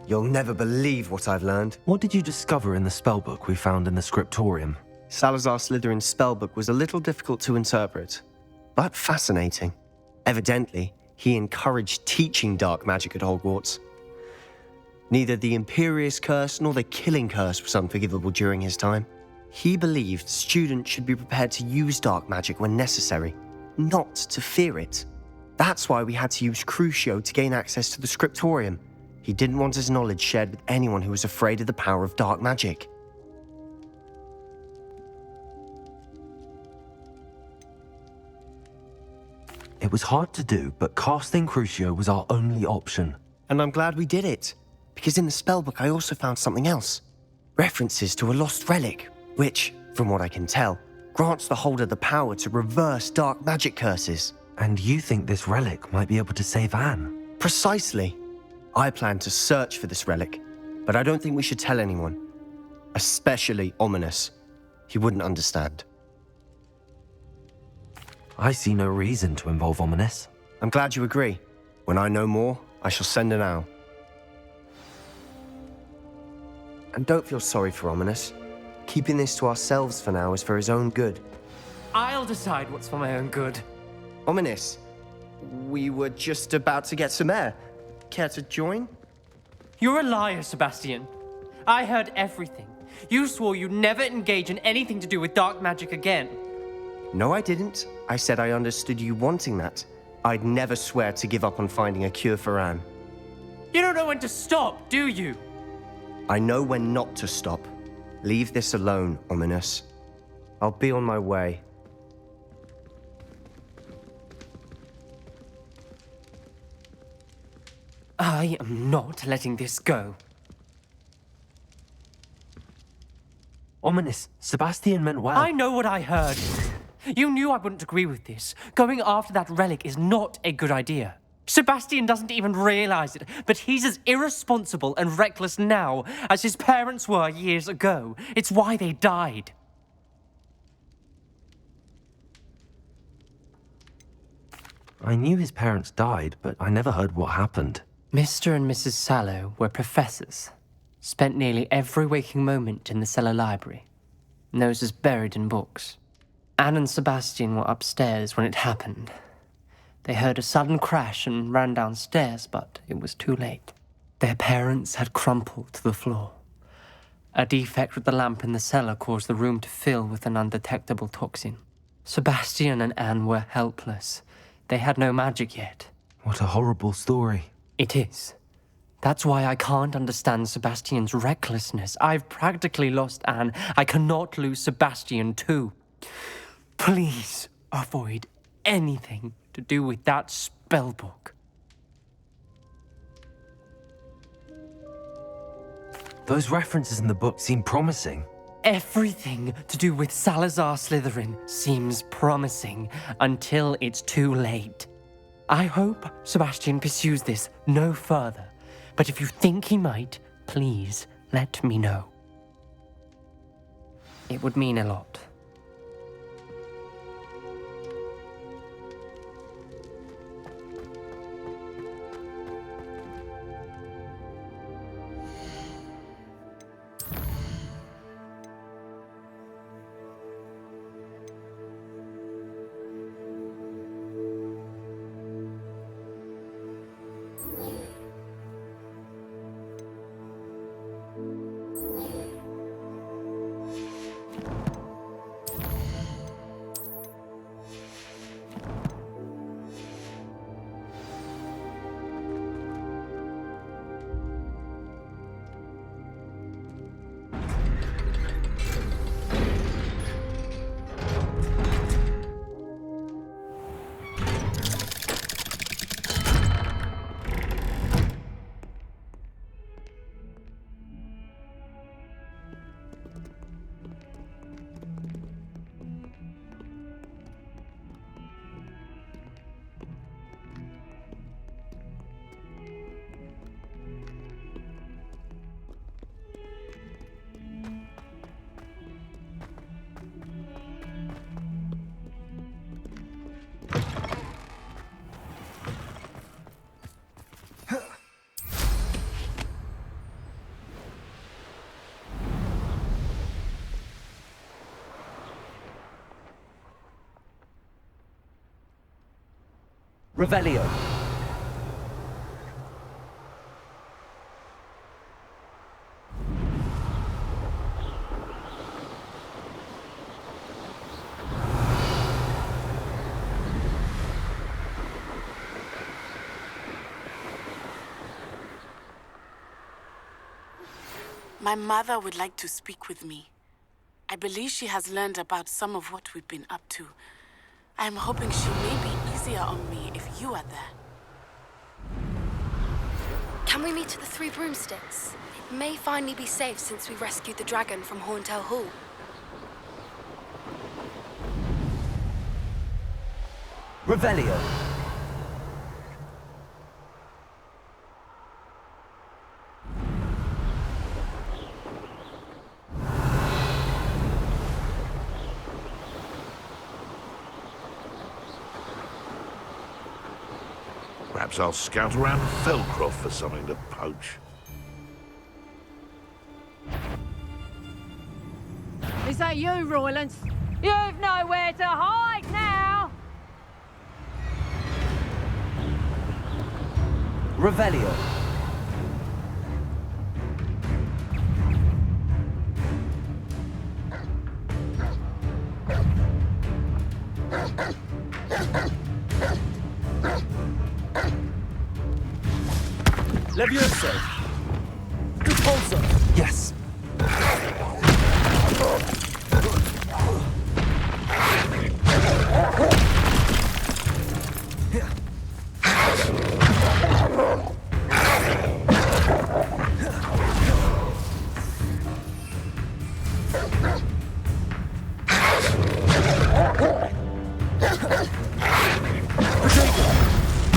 You'll never believe what I've learned. What did you discover in the spellbook we found in the scriptorium? Salazar Slytherin's spellbook was a little difficult to interpret, but fascinating. Evidently, he encouraged teaching dark magic at Hogwarts. Neither the Imperious Curse nor the Killing Curse was unforgivable during his time. He believed students should be prepared to use dark magic when necessary, not to fear it. That's why we had to use Crucio to gain access to the scriptorium. He didn't want his knowledge shared with anyone who was afraid of the power of dark magic. It was hard to do, but casting Crucio was our only option. And I'm glad we did it, because in the spellbook I also found something else. References to a lost relic, which, from what I can tell, grants the holder the power to reverse dark magic curses. And you think this relic might be able to save Anne? Precisely. I plan to search for this relic, but I don't think we should tell anyone. Especially Ominous. He wouldn't understand. I see no reason to involve Ominous. I'm glad you agree. When I know more, I shall send an owl. And don't feel sorry for Ominous. Keeping this to ourselves for now is for his own good. I'll decide what's for my own good. Ominous, we were just about to get some air. Care to join? You're a liar, Sebastian. I heard everything. You swore you'd never engage in anything to do with dark magic again. No, I didn't. I said I understood you wanting that. I'd never swear to give up on finding a cure for Anne. You don't know when to stop, do you? I know when not to stop. Leave this alone, Ominous. I'll be on my way. I am not letting this go. Ominous, Sebastian meant well. I know what I heard. You knew I wouldn't agree with this. Going after that relic is not a good idea. Sebastian doesn't even realize it, but he's as irresponsible and reckless now as his parents were years ago. It's why they died. I knew his parents died, but I never heard what happened. Mr. and Mrs. Sallow were professors. Spent nearly every waking moment in the cellar library. Noses buried in books. Anne and Sebastian were upstairs when it happened. They heard a sudden crash and ran downstairs, but it was too late. Their parents had crumpled to the floor. A defect with the lamp in the cellar caused the room to fill with an undetectable toxin. Sebastian and Anne were helpless. They had no magic yet. What a horrible story. It is. That's why I can't understand Sebastian's recklessness. I've practically lost Anne. I cannot lose Sebastian too. Please avoid anything to do with that spellbook. Those references in the book seem promising. Everything to do with Salazar Slytherin seems promising until it's too late. I hope Sebastian pursues this no further, but if you think he might, please let me know. It would mean a lot. Revelio. My mother would like to speak with me. I believe she has learned about some of what we've been up to. I am hoping she may be easier on me if you are there. Can we meet at the Three Broomsticks? It may finally be safe since we rescued the dragon from Horntail Hall. Revelio. Perhaps I'll scout around Felcroft for something to poach. Is that you, Roylance? You've nowhere to hide now! Revelio. Levioso! Repulsor! Yes.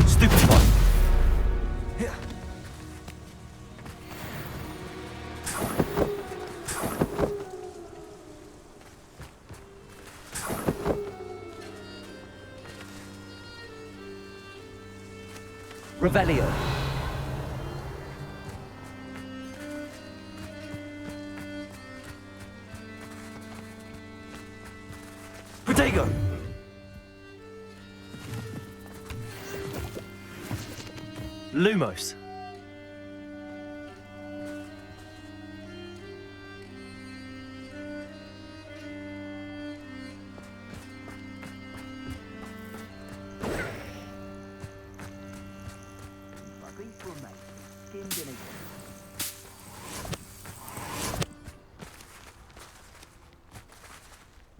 Stupid one. Revelio. Protego. Lumos.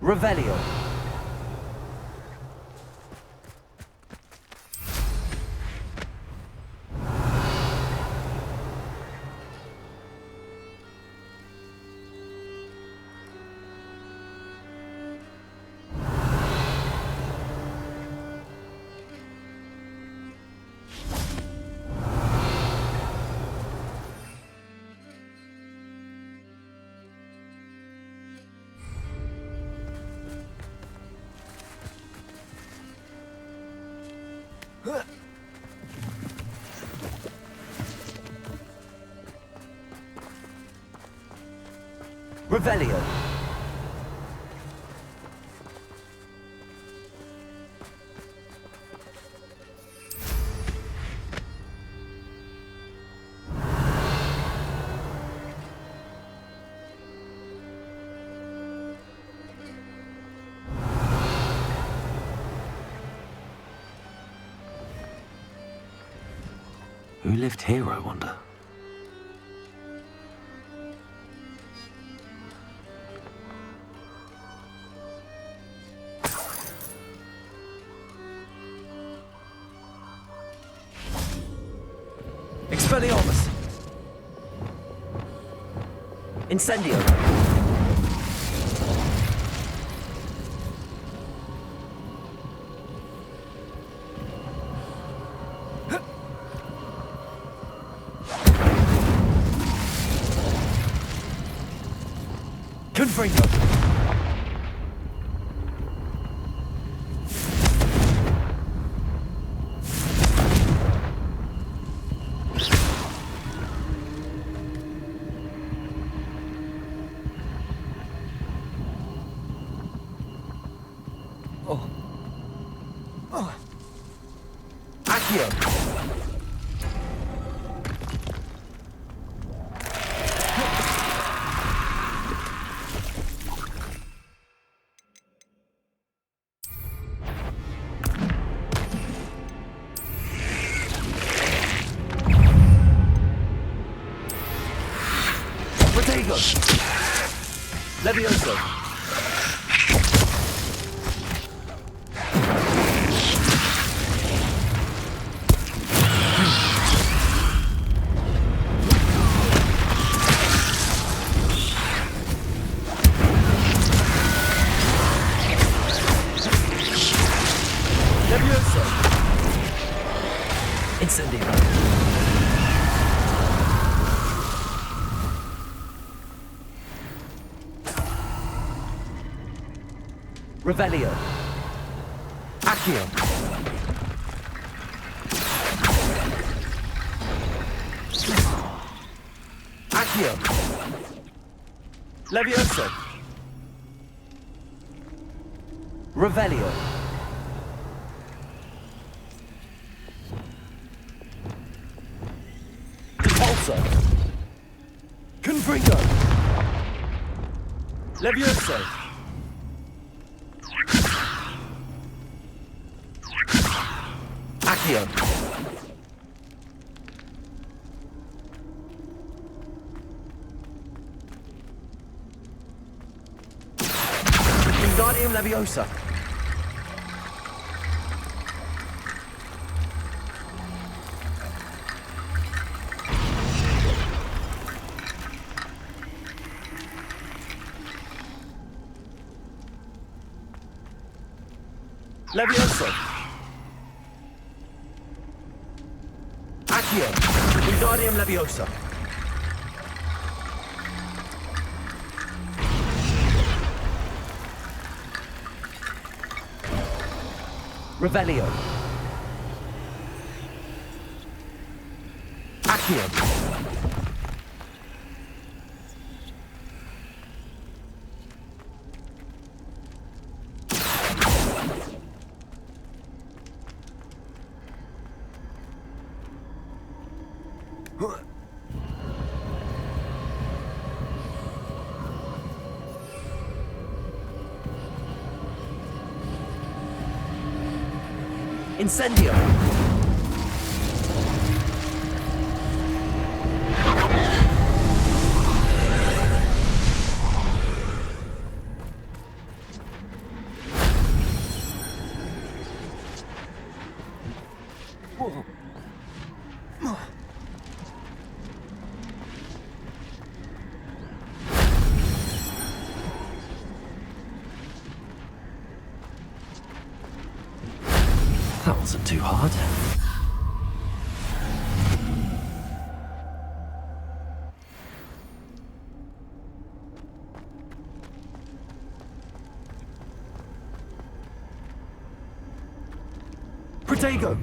Revelio. Revelio. Who lived here, I wonder? Expelliarmus! Incendio! Confringo! Accio. Protego. Levioso. Levioso. Incendio. Revelio. Accio. Accio. Levioso. Revelio. Repulsor. Confringo. Levioso. Accio. Wingardium Leviosa. Levioso. Accio. Wingardium Leviosa. Revelio. Accio. Incendio. That wasn't too hard. Protego.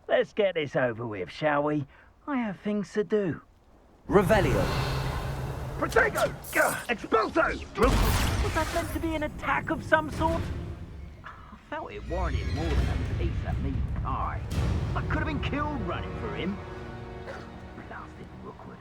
Let's get this over with, shall we? I have things to do. Revelio. Protego! Expulso! Was that meant to be an attack of some sort? I felt it warranted more than a piece of meat pie. I could have been killed running for him. Blasted Rookwood.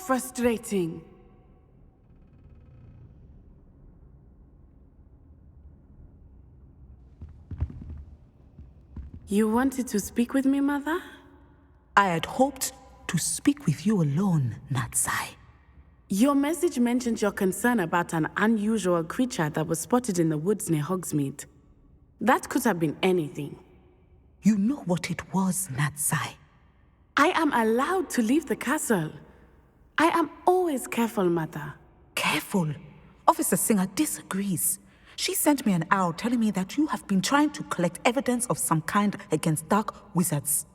frustrating. You wanted to speak with me, Mother? I had hoped to speak with you alone, Natsai. Your message mentioned your concern about an unusual creature that was spotted in the woods near Hogsmeade. That could have been anything. You know what it was, Natsai. I am allowed to leave the castle. I am always careful, Mother. Careful? Officer Singer disagrees. She sent me an owl telling me that you have been trying to collect evidence of some kind against dark wizards.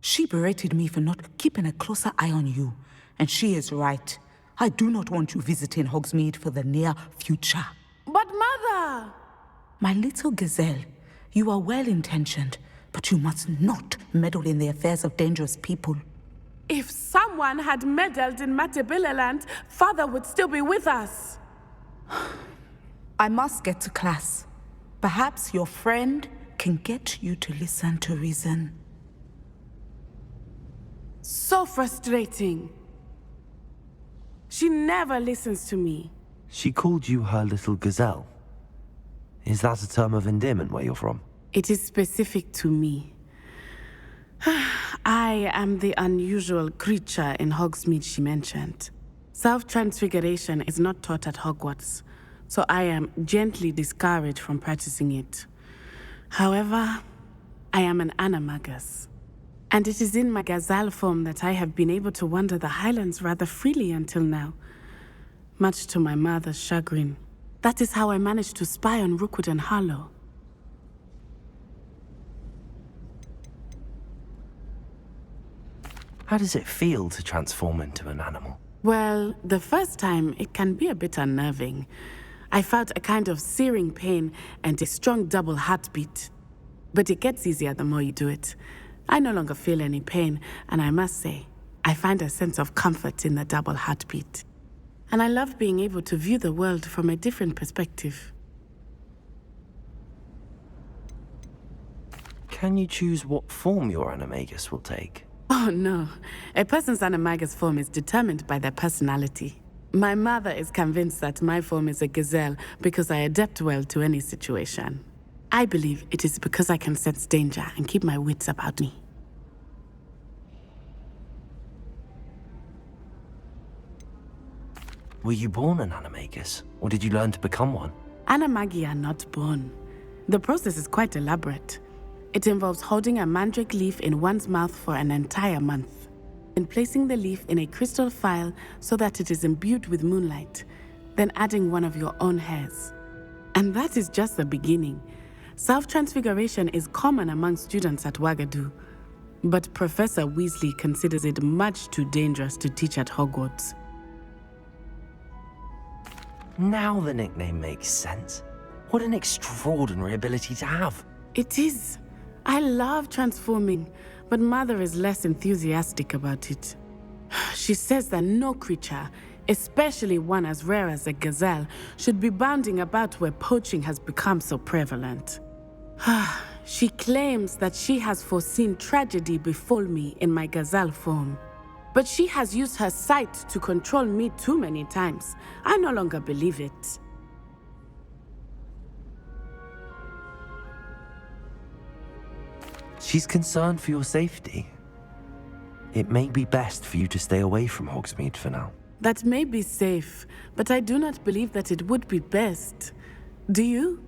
She berated me for not keeping a closer eye on you, and she is right. I do not want you visiting Hogsmeade for the near future. But Mother! My little gazelle, you are well-intentioned, but you must not meddle in the affairs of dangerous people. If someone had meddled in Matabeleland, Father would still be with us. I must get to class. Perhaps your friend can get you to listen to reason. So frustrating. She never listens to me. She called you her little gazelle. Is that a term of endearment where you're from? It is specific to me. I am the unusual creature in Hogsmeade she mentioned. Self-transfiguration is not taught at Hogwarts, so I am gently discouraged from practicing it. However, I am an animagus, and it is in my gazelle form that I have been able to wander the Highlands rather freely until now, much to my mother's chagrin. That is how I managed to spy on Rookwood and Harlow. How does it feel to transform into an animal? Well, the first time, it can be a bit unnerving. I felt a kind of searing pain and a strong double heartbeat. But it gets easier the more you do it. I no longer feel any pain, and I must say, I find a sense of comfort in the double heartbeat. And I love being able to view the world from a different perspective. Can you choose what form your animagus will take? Oh no, a person's animagus form is determined by their personality. My mother is convinced that my form is a gazelle because I adapt well to any situation. I believe it is because I can sense danger and keep my wits about me. Were you born an animagus, or did you learn to become one? Animagi are not born. The process is quite elaborate. It involves holding a mandrake leaf in one's mouth for an entire month, and placing the leaf in a crystal phial so that it is imbued with moonlight, then adding one of your own hairs. And that is just the beginning. Self-transfiguration is common among students at Wagadu, but Professor Weasley considers it much too dangerous to teach at Hogwarts. Now the nickname makes sense. What an extraordinary ability to have. It is. I love transforming, but Mother is less enthusiastic about it. She says that no creature, especially one as rare as a gazelle, should be bounding about where poaching has become so prevalent. She claims that she has foreseen tragedy befall me in my gazelle form. But she has used her sight to control me too many times. I no longer believe it. She's concerned for your safety. It may be best for you to stay away from Hogsmeade for now. That may be safe, but I do not believe that it would be best. Do you?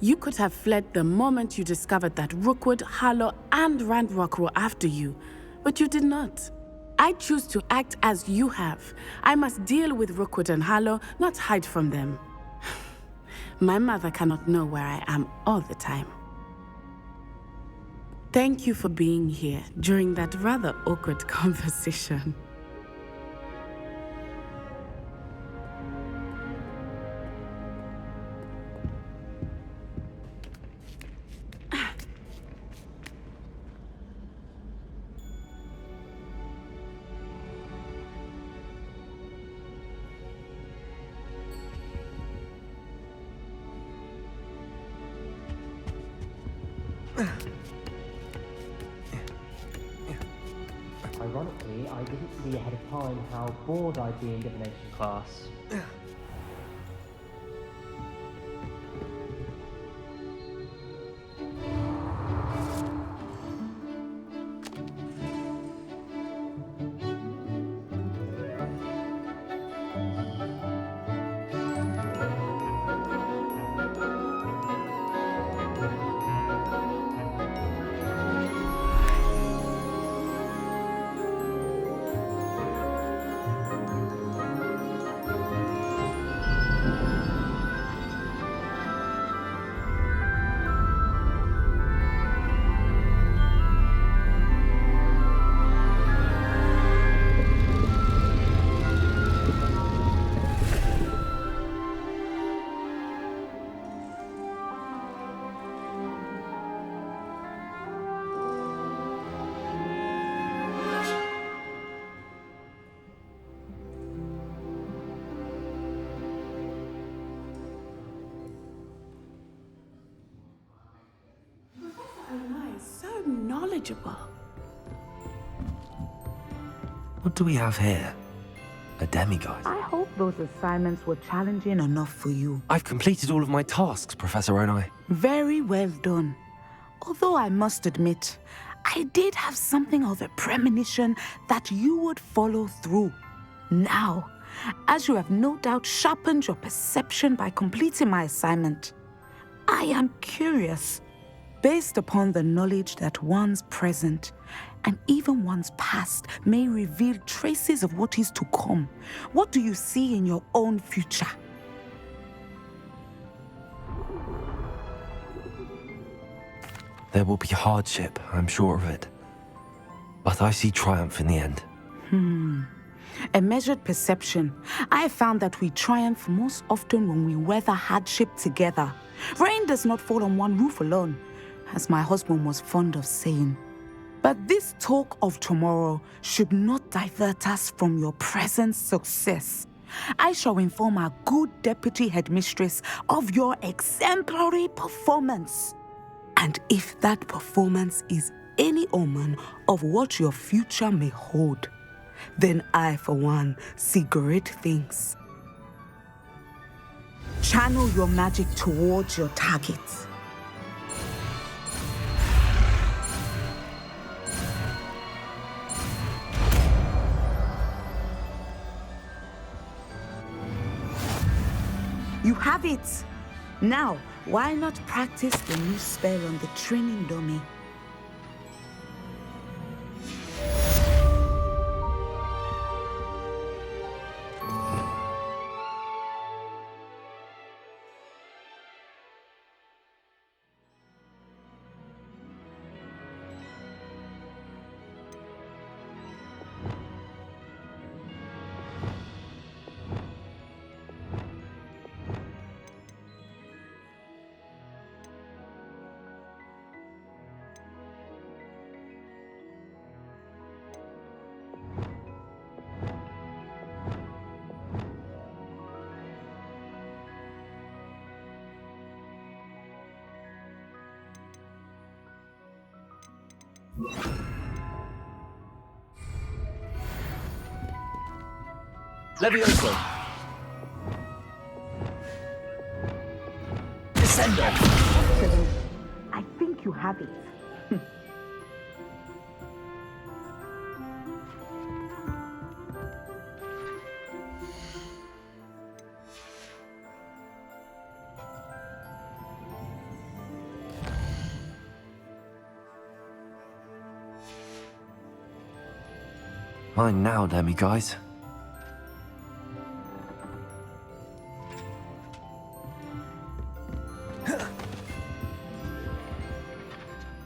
You could have fled the moment you discovered that Rookwood, Harlow, and Ranrock were after you, but you did not. I choose to act as you have. I must deal with Rookwood and Harlow, not hide from them. My mother cannot know where I am all the time. Thank you for being here during that rather awkward conversation. Ironically, I didn't see ahead of time how bored I'd be in divination class. So knowledgeable. What do we have here? A demiguise. I hope those assignments were challenging enough for you. I've completed all of my tasks, Professor Onai. Very well done. Although I must admit, I did have something of a premonition that you would follow through. Now, as you have no doubt sharpened your perception by completing my assignment, I am curious. Based upon the knowledge that one's present and even one's past may reveal traces of what is to come, what do you see in your own future? There will be hardship, I'm sure of it. But I see triumph in the end. A measured perception. I have found that we triumph most often when we weather hardship together. Rain does not fall on one roof alone, as my husband was fond of saying. But this talk of tomorrow should not divert us from your present success. I shall inform our good deputy headmistress of your exemplary performance. And if that performance is any omen of what your future may hold, then I, for one, see great things. Channel your magic towards your targets. You have it! Now, why not practice the new spell on the training dummy? Levioso. Descendo. Excellent. I think you have it. Mine now, demiguise.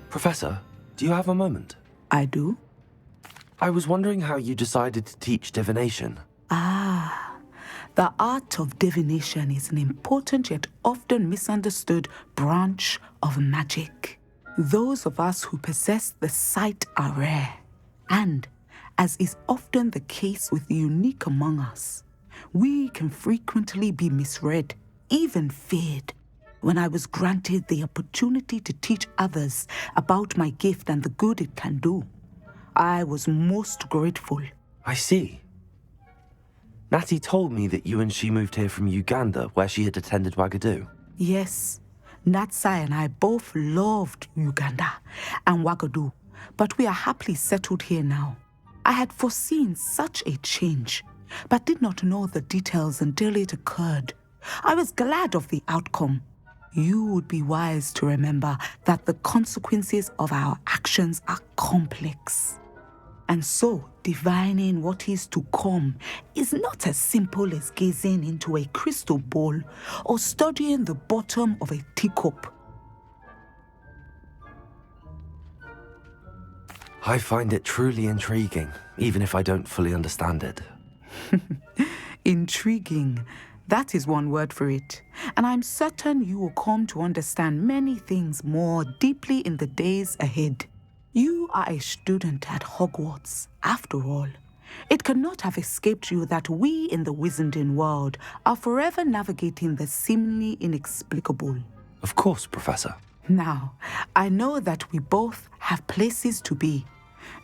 Professor, do you have a moment? I do? I was wondering how you decided to teach divination. The art of divination is an important yet often misunderstood branch of magic. Those of us who possess the sight are rare, and, as is often the case with the unique among us, we can frequently be misread, even feared. When I was granted the opportunity to teach others about my gift and the good it can do, I was most grateful. I see. Natty told me that you and she moved here from Uganda, where she had attended Wagadu. Yes, Natsai and I both loved Uganda and Wagadu, but we are happily settled here now. I had foreseen such a change, but did not know the details until it occurred. I was glad of the outcome. You would be wise to remember that the consequences of our actions are complex. And so, divining what is to come is not as simple as gazing into a crystal ball or studying the bottom of a teacup. I find it truly intriguing, even if I don't fully understand it. Intriguing. That is one word for it. And I'm certain you will come to understand many things more deeply in the days ahead. You are a student at Hogwarts, after all. It cannot have escaped you that we in the wizarding world are forever navigating the seemingly inexplicable. Of course, Professor. Now, I know that we both have places to be.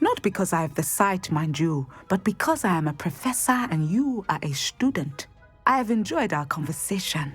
Not because I have the sight, mind you, but because I am a professor and you are a student. I have enjoyed our conversation.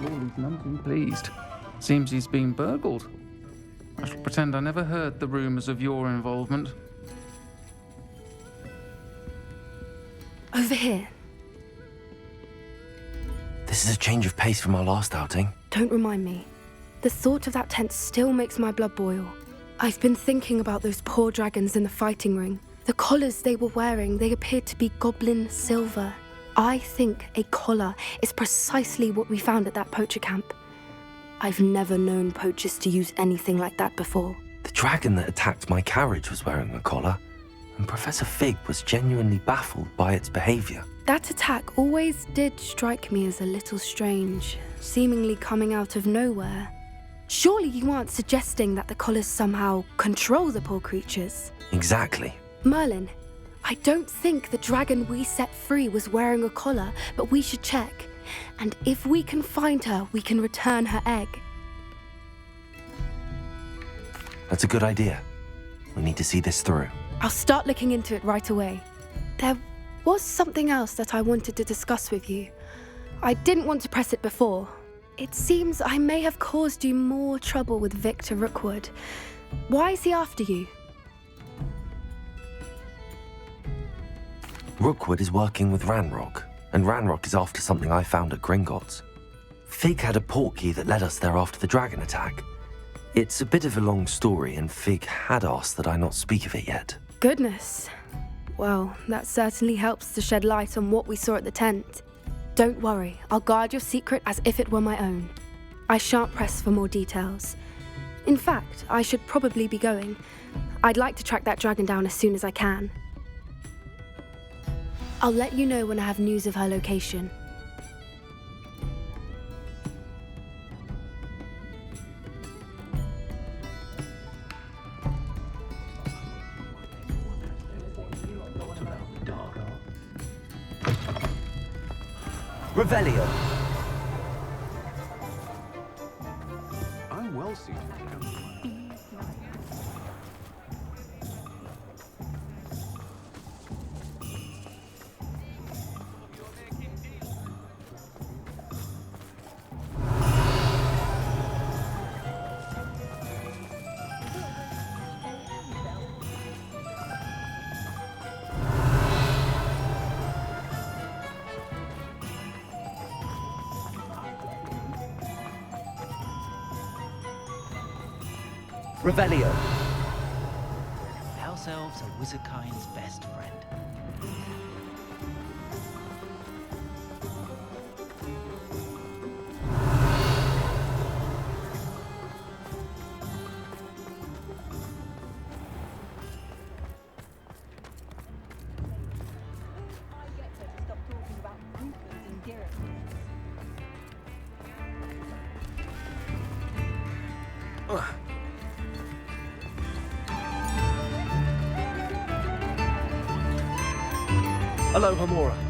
He's none too pleased. Seems he's been burgled. I shall pretend I never heard the rumours of your involvement. Over here. This is a change of pace from our last outing. Don't remind me. The thought of that tent still makes my blood boil. I've been thinking about those poor dragons in the fighting ring. The collars they were wearing, they appeared to be goblin silver. I think a collar is precisely what we found at that poacher camp. I've never known poachers to use anything like that before. The dragon that attacked my carriage was wearing a collar, and Professor Fig was genuinely baffled by its behaviour. That attack always did strike me as a little strange, seemingly coming out of nowhere. Surely you aren't suggesting that the collars somehow control the poor creatures? Exactly. Merlin, I don't think the dragon we set free was wearing a collar, but we should check. And if we can find her, we can return her egg. That's a good idea. We need to see this through. I'll start looking into it right away. There was something else that I wanted to discuss with you. I didn't want to press it before. It seems I may have caused you more trouble with Victor Rookwood. Why is he after you? Rookwood is working with Ranrock, and Ranrock is after something I found at Gringotts. Fig had a portkey that led us there after the dragon attack. It's a bit of a long story, and Fig had asked that I not speak of it yet. Goodness. Well, that certainly helps to shed light on what we saw at the tent. Don't worry, I'll guard your secret as if it were my own. I shan't press for more details. In fact, I should probably be going. I'd like to track that dragon down as soon as I can. I'll let you know when I have news of her location. Revelio. I'm well suited. Revelio. House elves are wizardkind's best friend. Aloha Mora.